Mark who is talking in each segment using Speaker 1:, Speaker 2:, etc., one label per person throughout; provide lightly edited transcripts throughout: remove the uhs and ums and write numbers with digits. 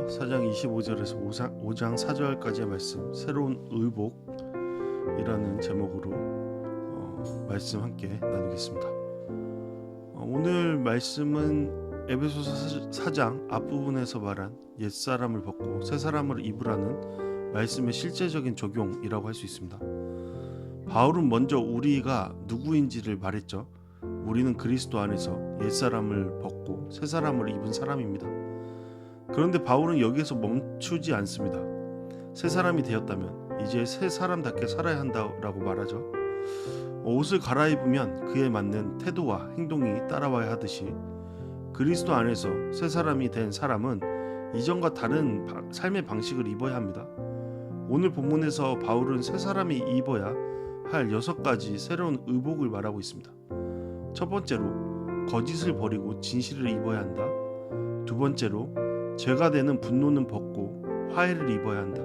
Speaker 1: 에베소서 4장 25절에서 5장 4절까지의 말씀, 새로운 의복이라는 제목으로 말씀 함께 나누겠습니다. 오늘 말씀은 에베소서 4장 앞부분에서 말한 옛사람을 벗고 새사람을 입으라는 말씀의 실제적인 적용이라고 할 수 있습니다. 바울은 먼저 우리가 누구인지를 말했죠. 우리는 그리스도 안에서 옛사람을 벗고 새사람을 입은 사람입니다. 그런데 바울은 여기에서 멈추지 않습니다. 새 사람이 되었다면 이제 새 사람답게 살아야 한다라고 말하죠. 옷을 갈아입으면 그에 맞는 태도와 행동이 따라와야 하듯이 그리스도 안에서 새 사람이 된 사람은 이전과 다른 삶의 방식을 입어야 합니다. 오늘 본문에서 바울은 새 사람이 입어야 할 6가지 새로운 의복을 말하고 있습니다. 첫 번째로 거짓을 버리고 진실을 입어야 한다. 두 번째로 죄가 되는 분노는 벗고 화해를 입어야 한다.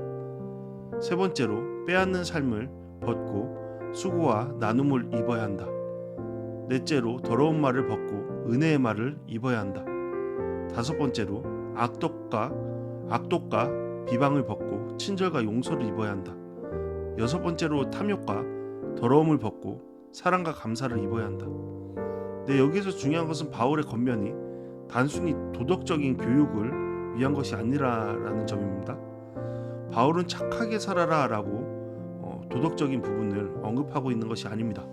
Speaker 1: 세 번째로 빼앗는 삶을 벗고 수고와 나눔을 입어야 한다. 넷째로 더러운 말을 벗고 은혜의 말을 입어야 한다. 다섯 번째로 악독과 비방을 벗고 친절과 용서를 입어야 한다. 여섯 번째로 탐욕과 더러움을 벗고 사랑과 감사를 입어야 한다. 여기서 중요한 것은 바울의 권면이 단순히 도덕적인 교육을 위한 것이 아니라는 점입니다. 바울은 착하게 살아라 라고 도덕적인 부분을 언급하고 있는 것이 아닙니다.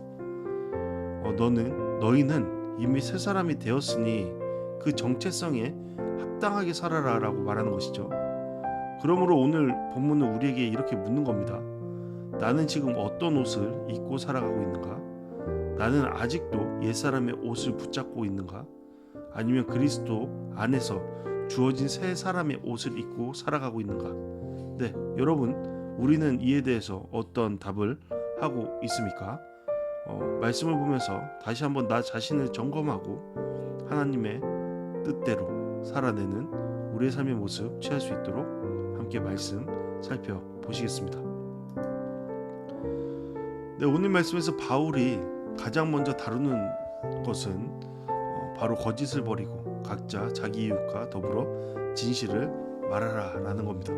Speaker 1: 너희는 이미 새 사람이 되었으니 그 정체성에 합당하게 살아라 라고 말하는 것이죠. 그러므로 오늘 본문은 우리에게 이렇게 묻는 겁니다. 나는 지금 어떤 옷을 입고 살아가고 있는가? 나는 아직도 옛사람의 옷을 붙잡고 있는가? 아니면 그리스도 안에서 주어진 새 사람의 옷을 입고 살아가고 있는가? 여러분, 우리는 이에 대해서 어떤 답을 하고 있습니까? 말씀을 보면서 다시 한번 나 자신을 점검하고 하나님의 뜻대로 살아내는 우리의 삶의 모습 취할 수 있도록 함께 말씀 살펴보시겠습니다. 오늘 말씀에서 바울이 가장 먼저 다루는 것은 바로 거짓을 버리고 각자 자기 이웃과 더불어 진실을 말하라 라는 겁니다.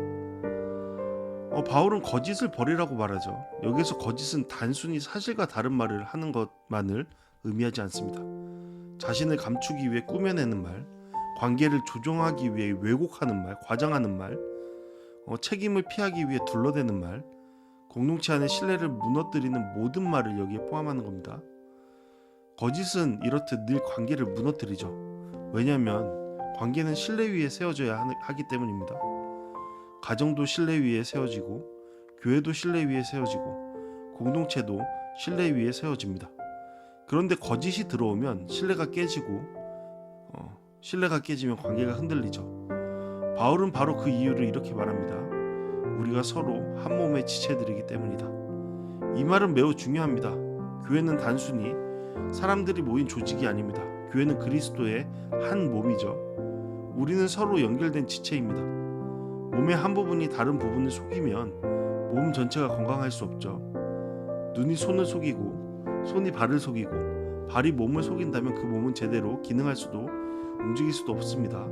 Speaker 1: 바울은 거짓을 버리라고 말하죠. 여기서 거짓은 단순히 사실과 다른 말을 하는 것만을 의미하지 않습니다. 자신을 감추기 위해 꾸며내는 말, 관계를 조종하기 위해 왜곡하는 말, 과장하는 말, 책임을 피하기 위해 둘러대는 말, 공동체 안의 신뢰를 무너뜨리는 모든 말을 여기에 포함하는 겁니다. 거짓은 이렇듯 늘 관계를 무너뜨리죠. 왜냐하면 관계는 신뢰 위에 세워져야 하기 때문입니다. 가정도 신뢰 위에 세워지고 교회도 신뢰 위에 세워지고 공동체도 신뢰 위에 세워집니다. 그런데 거짓이 들어오면 신뢰가 깨지고 신뢰가 깨지면 관계가 흔들리죠. 바울은 바로 그 이유를 이렇게 말합니다. 우리가 서로 한 몸의 지체들이기 때문이다. 이 말은 매우 중요합니다. 교회는 단순히 사람들이 모인 조직이 아닙니다. 교회는 그리스도의 한 몸이죠. 우리는 서로 연결된 지체입니다. 몸의 한 부분이 다른 부분을 속이면 몸 전체가 건강할 수 없죠. 눈이 손을 속이고 손이 발을 속이고 발이 몸을 속인다면 그 몸은 제대로 기능할 수도 움직일 수도 없습니다.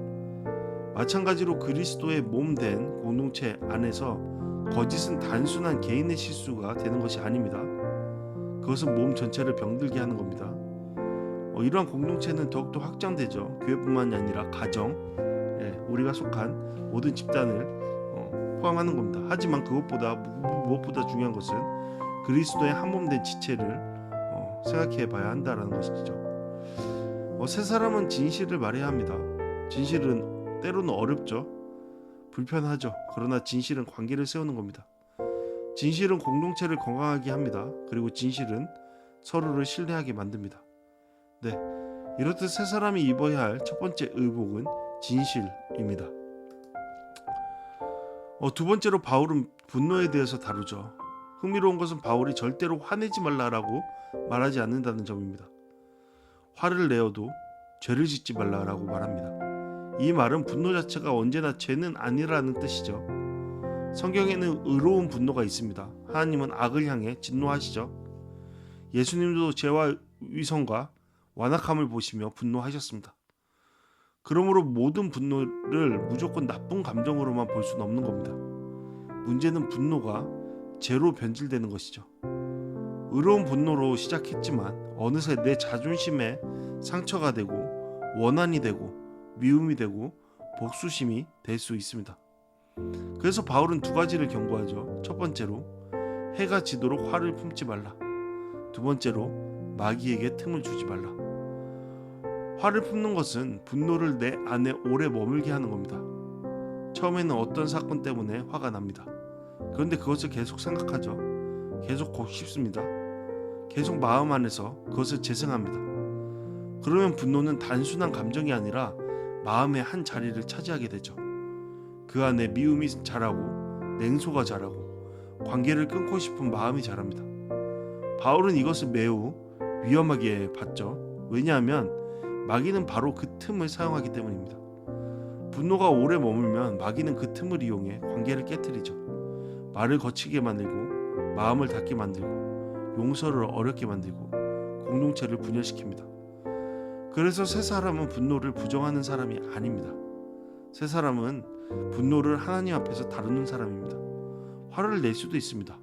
Speaker 1: 마찬가지로 그리스도의 몸 된 공동체 안에서 거짓은 단순한 개인의 실수가 되는 것이 아닙니다. 그것은 몸 전체를 병들게 하는 겁니다. 이러한 공동체는 더욱더 확장되죠. 교회뿐만이 아니라 가정, 우리가 속한 모든 집단을 포함하는 겁니다. 하지만 무엇보다 중요한 것은 그리스도의 한 몸 된 지체를 생각해 봐야 한다는 것이죠. 새 사람은 진실을 말해야 합니다. 진실은 때로는 어렵죠. 불편하죠. 그러나 진실은 관계를 세우는 겁니다. 진실은 공동체를 건강하게 합니다. 그리고 진실은 서로를 신뢰하게 만듭니다. 이렇듯 새 사람이 입어야 할 첫 번째 의복은 진실입니다. 두 번째로 바울은 분노에 대해서 다루죠. 흥미로운 것은 바울이 절대로 화내지 말라라고 말하지 않는다는 점입니다. 화를 내어도 죄를 짓지 말라라고 말합니다. 이 말은 분노 자체가 언제나 죄는 아니라는 뜻이죠. 성경에는 의로운 분노가 있습니다. 하나님은 악을 향해 진노하시죠. 예수님도 죄와 위선과 완악함을 보시며 분노하셨습니다. 그러므로 모든 분노를 무조건 나쁜 감정으로만 볼 수는 없는 겁니다. 문제는 분노가 죄로 변질되는 것이죠. 의로운 분노로 시작했지만 어느새 내 자존심에 상처가 되고 원한이 되고 미움이 되고 복수심이 될 수 있습니다. 그래서 바울은 두 가지를 경고하죠. 첫 번째로 해가 지도록 화를 품지 말라. 두 번째로 마귀에게 틈을 주지 말라. 화를 품는 것은 분노를 내 안에 오래 머물게 하는 겁니다. 처음에는 어떤 사건 때문에 화가 납니다. 그런데 그것을 계속 생각하죠. 계속 곱씹습니다. 계속 마음 안에서 그것을 재생합니다. 그러면 분노는 단순한 감정이 아니라 마음의 한 자리를 차지하게 되죠. 그 안에 미움이 자라고 냉소가 자라고 관계를 끊고 싶은 마음이 자랍니다. 바울은 이것을 매우 위험하게 봤죠. 왜냐하면 마귀는 바로 그 틈을 사용하기 때문입니다. 분노가 오래 머물면 마귀는 그 틈을 이용해 관계를 깨트리죠. 말을 거치게 만들고 마음을 닫게 만들고 용서를 어렵게 만들고 공동체를 분열시킵니다. 그래서 새 사람은 분노를 부정하는 사람이 아닙니다. 새 사람은 분노를 하나님 앞에서 다루는 사람입니다. 화를 낼 수도 있습니다.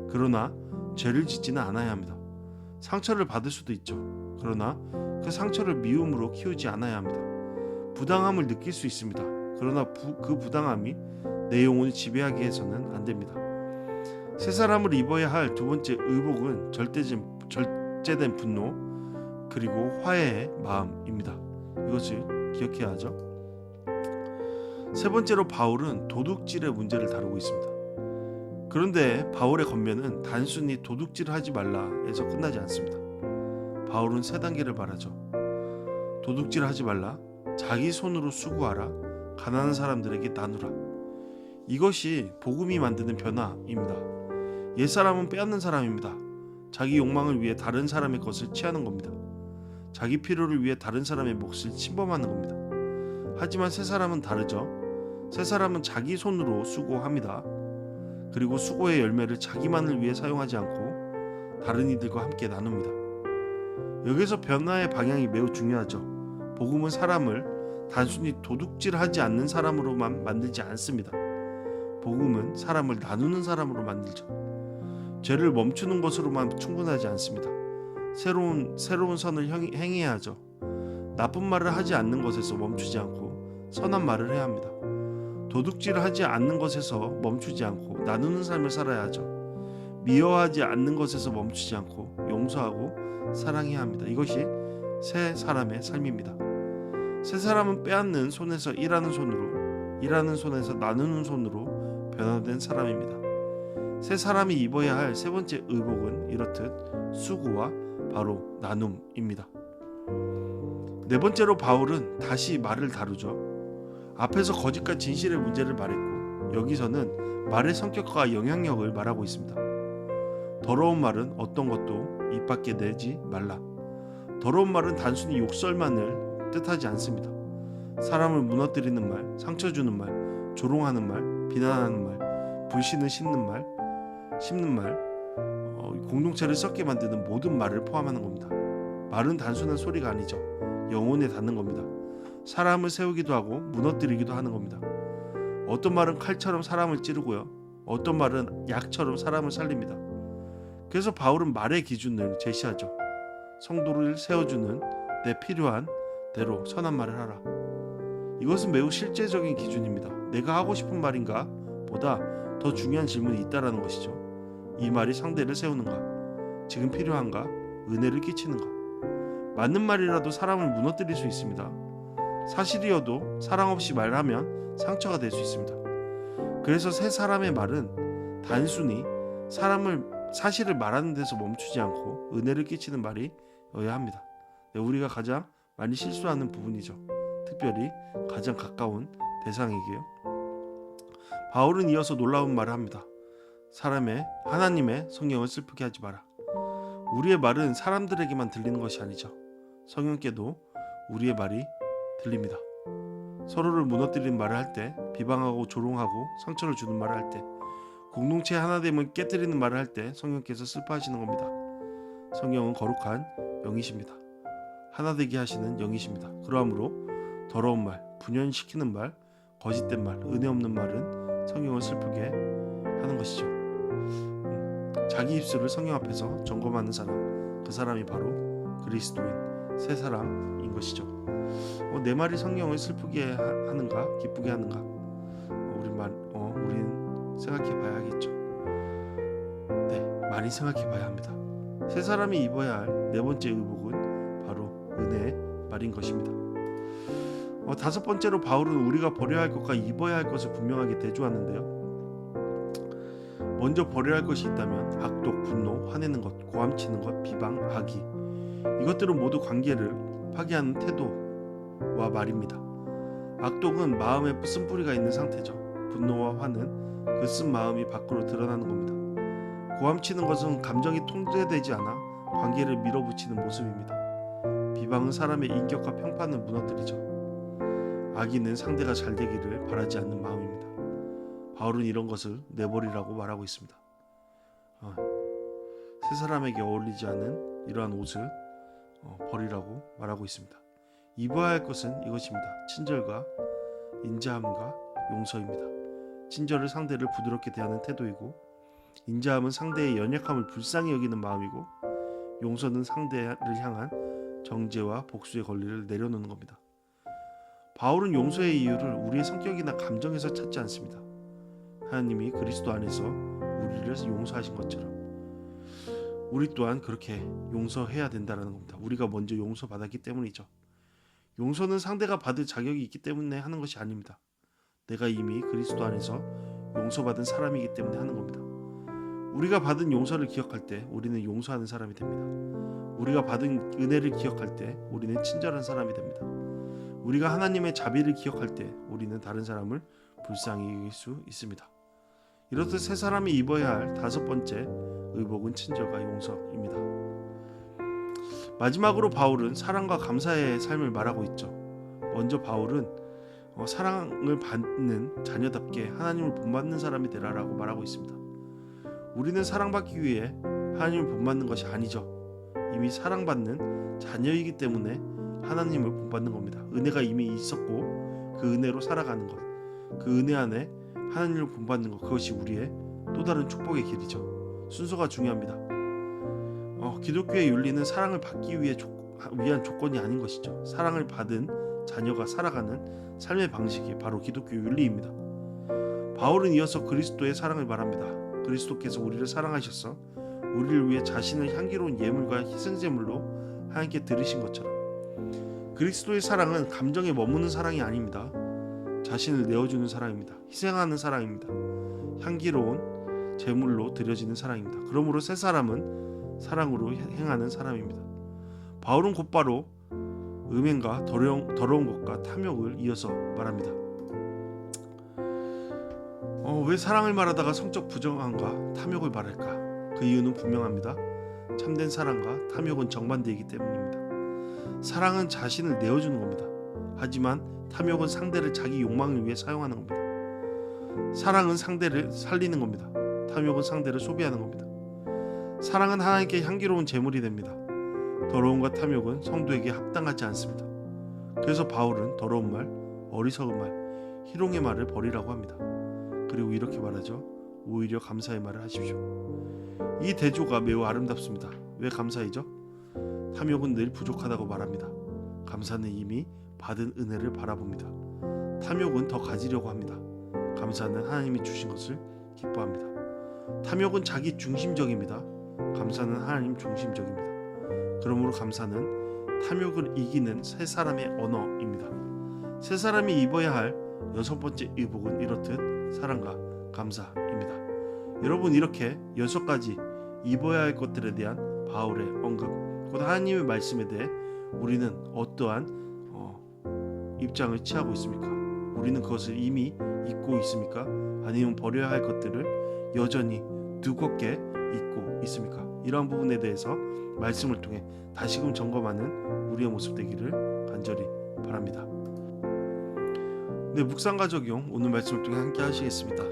Speaker 1: 그러나 죄를 짓지는 않아야 합니다. 상처를 받을 수도 있죠. 그러나 그 상처를 미움으로 키우지 않아야 합니다. 부당함을 느낄 수 있습니다. 그러나 그 부당함이 내 영혼을 지배하게 해서는 안 됩니다. 새 사람을 입어야 할 두 번째 의복은 절제된 분노 그리고 화해의 마음입니다. 이것을 기억해야 하죠. 세 번째로 바울은 도둑질의 문제를 다루고 있습니다. 그런데 바울의 권면은 단순히 도둑질을 하지 말라에서 끝나지 않습니다. 바울은 세 단계를 말하죠. 도둑질 하지 말라, 자기 손으로 수고하라, 가난한 사람들에게 나누라. 이것이 복음이 만드는 변화입니다. 옛사람은 빼앗는 사람입니다. 자기 욕망을 위해 다른 사람의 것을 취하는 겁니다. 자기 필요를 위해 다른 사람의 몫을 침범하는 겁니다. 하지만 새 사람은 다르죠. 새 사람은 자기 손으로 수고합니다. 그리고 수고의 열매를 자기만을 위해 사용하지 않고 다른 이들과 함께 나눕니다. 여기서 변화의 방향이 매우 중요하죠. 복음은 사람을 단순히 도둑질하지 않는 사람으로만 만들지 않습니다. 복음은 사람을 나누는 사람으로 만들죠. 죄를 멈추는 것으로만 충분하지 않습니다. 새로운 선을 행해야 하죠. 나쁜 말을 하지 않는 것에서 멈추지 않고 선한 말을 해야 합니다. 도둑질을 하지 않는 것에서 멈추지 않고 나누는 삶을 살아야 하죠. 미워하지 않는 것에서 멈추지 않고 용서하고 사랑해야 합니다. 이것이 새 사람의 삶입니다. 새 사람은 빼앗는 손에서 일하는 손으로, 일하는 손에서 나누는 손으로 변화된 사람입니다. 새 사람이 입어야 할 세 번째 의복은 이렇듯 수고와 바로 나눔입니다. 네 번째로 바울은 다시 말을 다루죠. 앞에서 거짓과 진실의 문제를 말했고 여기서는 말의 성격과 영향력을 말하고 있습니다. 더러운 말은 어떤 것도 입 밖에 내지 말라. 더러운 말은 단순히 욕설만을 뜻하지 않습니다. 사람을 무너뜨리는 말, 상처 주는 말, 조롱하는 말, 비난하는 말, 불신을 심는 말, 공동체를 썩게 만드는 모든 말을 포함하는 겁니다. 말은 단순한 소리가 아니죠. 영혼에 닿는 겁니다. 사람을 세우기도 하고 무너뜨리기도 하는 겁니다. 어떤 말은 칼처럼 사람을 찌르고요. 어떤 말은 약처럼 사람을 살립니다. 그래서 바울은 말의 기준을 제시하죠. 성도를 세워주는 내 필요한 대로 선한 말을 하라. 이것은 매우 실제적인 기준입니다. 내가 하고 싶은 말인가 보다 더 중요한 질문이 있다라는 것이죠. 이 말이 상대를 세우는가? 지금 필요한가? 은혜를 끼치는가? 맞는 말이라도 사람을 무너뜨릴 수 있습니다. 사실이어도 사랑 없이 말하면 상처가 될 수 있습니다. 그래서 새 사람의 말은 단순히 사실을 말하는 데서 멈추지 않고 은혜를 끼치는 말이어야 합니다. 우리가 가장 많이 실수하는 부분이죠. 특별히 가장 가까운 대상에게요. 바울은 이어서 놀라운 말을 합니다. 하나님의 성령을 슬프게 하지 마라. 우리의 말은 사람들에게만 들리는 것이 아니죠. 성령께도 우리의 말이 들립니다. 서로를 무너뜨리는 말을 할 때, 비방하고 조롱하고 상처를 주는 말을 할 때, 공동체의 하나됨을 깨뜨리는 말을 할 때 성령께서 슬퍼하시는 겁니다. 성령은 거룩한 영이십니다. 하나되게 하시는 영이십니다. 그러므로 더러운 말, 분연시키는 말, 거짓된 말, 은혜 없는 말은 성경을 슬프게 하는 것이죠. 자기 입술을 성경 앞에서 점검하는 사람, 그 사람이 바로 그리스도인 새 사람인 것이죠. 내 말이 성경을 슬프게 하는가, 기쁘게 하는가? 우리는 생각해봐야겠죠. 네, 많이 생각해봐야 합니다. 새 사람이 입어야 할 네 번째 의복은 바로 은혜의 말인 것입니다. 다섯 번째로 바울은 우리가 버려야 할 것과 입어야 할 것을 분명하게 대조하는데요. 먼저 버려야 할 것이 있다면 악독, 분노, 화내는 것, 고함치는 것, 비방, 악의, 이것들은 모두 관계를 파괴하는 태도와 말입니다. 악독은 마음에 쓴뿌리가 있는 상태죠. 분노와 화는 그 쓴 마음이 밖으로 드러나는 겁니다. 고함치는 것은 감정이 통제되지 않아 관계를 밀어붙이는 모습입니다. 비방은 사람의 인격과 평판을 무너뜨리죠. 악의는 상대가 잘 되기를 바라지 않는 마음입니다. 바울은 이런 것을 내버리라고 말하고 있습니다. 새 사람에게 어울리지 않은 이러한 옷을 버리라고 말하고 있습니다. 입어야 할 것은 이것입니다. 친절과 인자함과 용서입니다. 친절은 상대를 부드럽게 대하는 태도이고, 인자함은 상대의 연약함을 불쌍히 여기는 마음이고, 용서는 상대를 향한 정죄와 복수의 권리를 내려놓는 겁니다. 바울은 용서의 이유를 우리의 성격이나 감정에서 찾지 않습니다. 하나님이 그리스도 안에서 우리를 용서하신 것처럼 우리 또한 그렇게 용서해야 된다는 겁니다. 우리가 먼저 용서받았기 때문이죠. 용서는 상대가 받을 자격이 있기 때문에 하는 것이 아닙니다. 내가 이미 그리스도 안에서 용서받은 사람이기 때문에 하는 겁니다. 우리가 받은 용서를 기억할 때 우리는 용서하는 사람이 됩니다. 우리가 받은 은혜를 기억할 때 우리는 친절한 사람이 됩니다. 우리가 하나님의 자비를 기억할 때 우리는 다른 사람을 불쌍히 여길 수 있습니다. 이렇듯 새 사람이 입어야 할 다섯 번째 의복은 친절과 용서입니다. 마지막으로 바울은 사랑과 감사의 삶을 말하고 있죠. 먼저 바울은 사랑을 받는 자녀답게 하나님을 본받는 사람이 되라라고 말하고 있습니다. 우리는 사랑받기 위해 하나님을 본받는 것이 아니죠. 이미 사랑받는 자녀이기 때문에 하나님을 본받는 겁니다. 은혜가 이미 있었고 그 은혜로 살아가는 것, 그 은혜 안에 하나님을 본받는 것, 그것이 우리의 또 다른 축복의 길이죠. 순서가 중요합니다. 기독교의 윤리는 사랑을 받기 위한 조건이 아닌 것이죠. 사랑을 받은 자녀가 살아가는 삶의 방식이 바로 기독교 윤리입니다. 바울은 이어서 그리스도의 사랑을 말합니다. 그리스도께서 우리를 사랑하셔서 우리를 위해 자신을 향기로운 예물과 희생제물로 하나님께 드리신 것처럼 그리스도의 사랑은 감정에 머무는 사랑이 아닙니다. 자신을 내어주는 사랑입니다. 희생하는 사랑입니다. 향기로운 제물로 드려지는 사랑입니다. 그러므로 새 사람은 사랑으로 행하는 사람입니다. 바울은 곧바로 음행과 더러운 것과 탐욕을 이어서 말합니다. 왜 사랑을 말하다가 성적 부정함과 탐욕을 말할까? 그 이유는 분명합니다. 참된 사랑과 탐욕은 정반대이기 때문입니다. 사랑은 자신을 내어주는 겁니다. 하지만 탐욕은 상대를 자기 욕망을 위해 사용하는 겁니다. 사랑은 상대를 살리는 겁니다. 탐욕은 상대를 소비하는 겁니다. 사랑은 하나님께 향기로운 제물이 됩니다. 더러움과 탐욕은 성도에게 합당하지 않습니다. 그래서 바울은 더러운 말, 어리석은 말, 희롱의 말을 버리라고 합니다. 그리고 이렇게 말하죠. 오히려 감사의 말을 하십시오. 이 대조가 매우 아름답습니다. 왜 감사이죠? 탐욕은 늘 부족하다고 말합니다. 감사는 이미 받은 은혜를 바라봅니다. 탐욕은 더 가지려고 합니다. 감사는 하나님이 주신 것을 기뻐합니다. 탐욕은 자기 중심적입니다. 감사는 하나님 중심적입니다. 그러므로 감사는 탐욕을 이기는 새 사람의 언어입니다. 새 사람이 입어야 할 여섯 번째 의복은 이렇듯 사랑과 감사입니다. 여러분, 이렇게 여섯 가지 입어야 할 것들에 대한 바울의 언급, 곧 하나님의 말씀에 대해 우리는 어떠한 입장을 취하고 있습니까? 우리는 그것을 이미 잊고 있습니까? 아니면 버려야 할 것들을 여전히 두껍게 잊고 있습니까? 이러한 부분에 대해서 말씀을 통해 다시금 점검하는 우리의 모습 되기를 간절히 바랍니다. 네, 묵상과 적용 오늘 말씀을 통해 함께 하시겠습니다.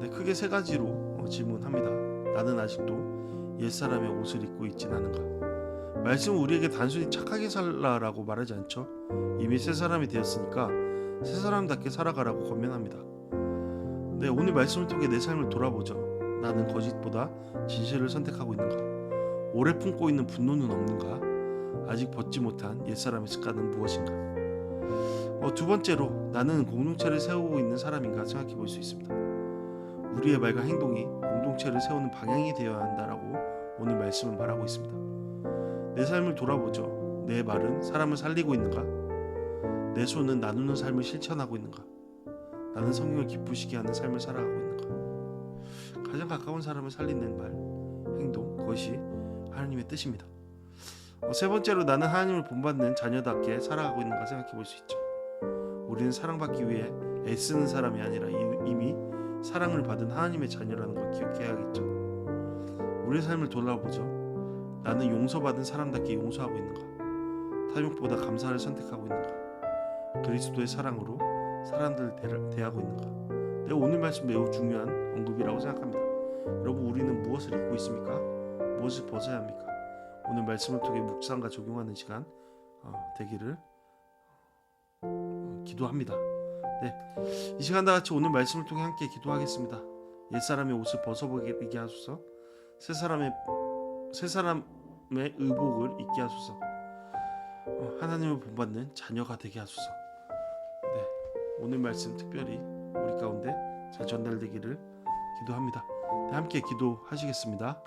Speaker 1: 네, 크게 세 가지로 질문합니다. 나는 아직도 옛사람의 옷을 입고 있진 않은가? 말씀은 우리에게 단순히 착하게 살라라고 말하지 않죠. 이미 새 사람이 되었으니까 새 사람답게 살아가라고 권면합니다. 네, 오늘 말씀을 통해 내 삶을 돌아보죠. 나는 거짓보다 진실을 선택하고 있는가? 오래 품고 있는 분노는 없는가? 아직 벗지 못한 옛사람의 습관은 무엇인가? 두 번째로 나는 공동체를 세우고 있는 사람인가 생각해 볼 수 있습니다. 우리의 말과 행동이 공동체를 세우는 방향이 되어야 한다라고 오늘 말씀은 말하고 있습니다. 내 삶을 돌아보죠. 내 말은 사람을 살리고 있는가? 내 손은 나누는 삶을 실천하고 있는가? 나는 성령을 기쁘시게 하는 삶을 살아가고 있는가? 가장 가까운 사람을 살리는 말, 행동, 그것이 하나님의 뜻입니다. 세 번째로 나는 하나님을 본받는 자녀답게 살아가고 있는가 생각해 볼 수 있죠. 우리는 사랑받기 위해 애쓰는 사람이 아니라 이미 사랑을 받은 하나님의 자녀라는 걸 기억해야겠죠. 우리의 삶을 돌아보죠. 나는 용서받은 사람답게 용서하고 있는가? 탐욕보다 감사를 선택하고 있는가? 그리스도의 사랑으로 사람들을 대하고 있는가? 네, 오늘 말씀 매우 중요한 언급이라고 생각합니다. 여러분, 우리는 무엇을 잊고 있습니까? 무엇을 벗어야 합니까? 오늘 말씀을 통해 묵상과 적용하는 시간 되기를 기도합니다. 네, 이 시간 다 같이 오늘 말씀을 통해 함께 기도하겠습니다. 옛사람의 옷을 벗어버리게 하소서. 새 사람의 의복을 입게 하소서. 하나님을 본받는 자녀가 되게 하소서. 네, 오늘 말씀 특별히 우리 가운데 잘 전달되기를 기도합니다. 네, 함께 기도하시겠습니다.